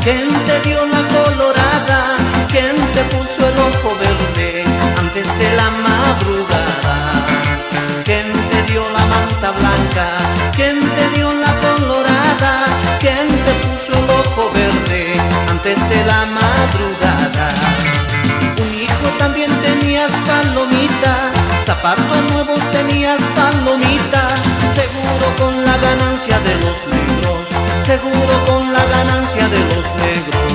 ¿Quién te dio la colorada? ¿Quién te puso el ojo verde antes de la madrugada? ¿Quién te dio la manta blanca? ¿Quién te dio la colorada? ¿Quién te puso el ojo verde antes de la madrugada? Un hijo también tenías, palomita, zapatos nuevos tenías, palomita, seguro con la ganancia de los negros, seguro con la ganancia de los negros.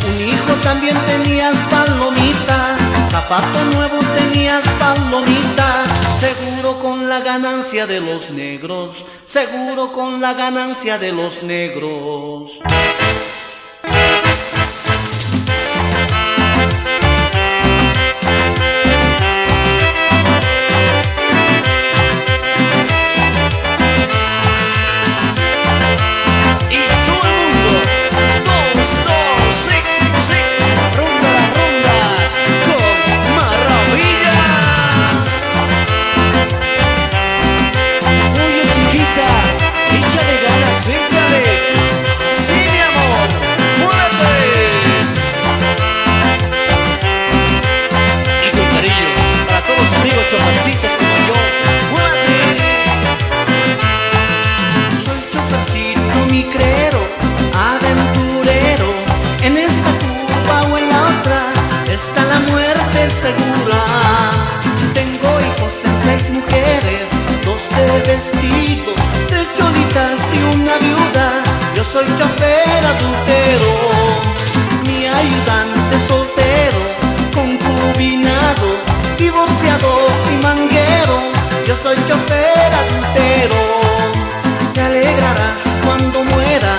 Un hijo también tenías, palomita, zapatos nuevos tenías, palomita, seguro con la ganancia de los negros, seguro con la ganancia de los negros. Chofercitos como yo, muévete. Soy chofercito micrero, aventurero, en esta curva o en la otra está la muerte segura. Tengo hijos en 6 mujeres, 2 de vestido, 3 cholitas y una viuda. Yo soy chofer adultero, mi ayudante soltero, concubinado, divorciado y manguero. Yo soy chofer adultero. Te alegrarás cuando muera,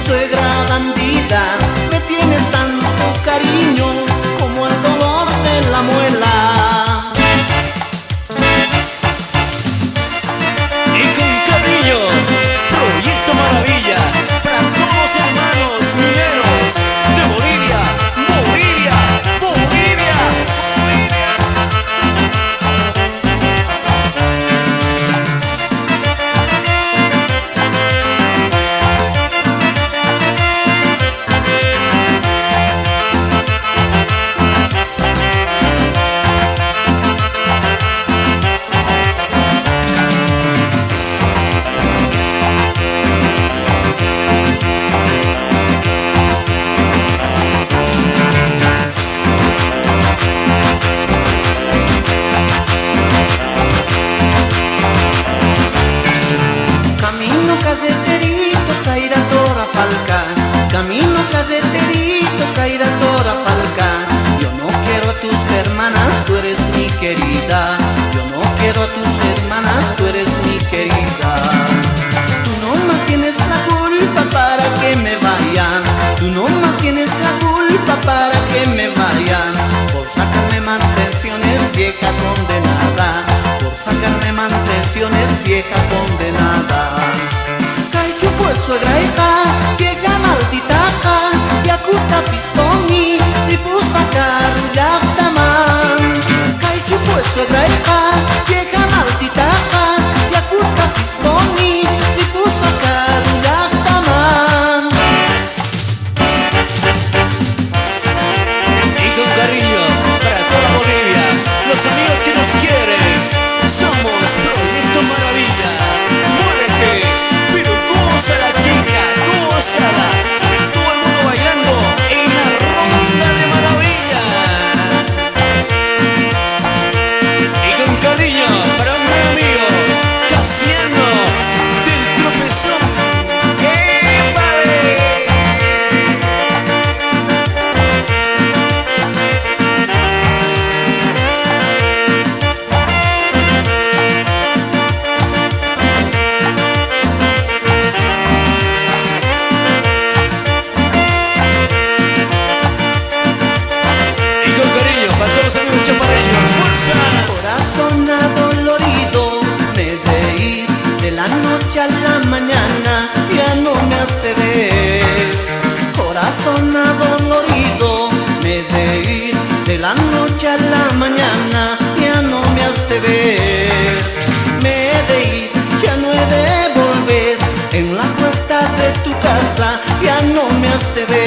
suegra bandida. Me tienes tanto cariño como el dolor de la muela. Y con cariño, Proyecto Maravilla para todos los hermanos mineros de Bolivia, Bolivia, Bolivia, Bolivia. Camino caseterito, caíra toda falca. Yo no quiero a tus hermanas, tú eres mi querida. Yo no quiero a tus hermanas, tú eres mi querida. Tú no más tienes la culpa para que me vayan. Tú no más tienes la culpa para que me vayan. Por sacarme mantenciones, vieja condenada. Por sacarme mantenciones, vieja condenada. Caichu pues suegra hija, vieja maldita, yakuta pistoni, ripusa karulla taman. Caichu pues suegra hija, vieja maldita, yakuta pistoni, ripusa karulla taman. Y con cariño para toda Bolivia, los amigos que nos quieren. Corazón adolorido, me de ir de la noche a la mañana, ya no me hace ver. Corazón adolorido, me de ir de la noche a la mañana, ya no me hace ver. Me de ir, ya no he de volver, en la puerta de tu casa, ya no me hace ver.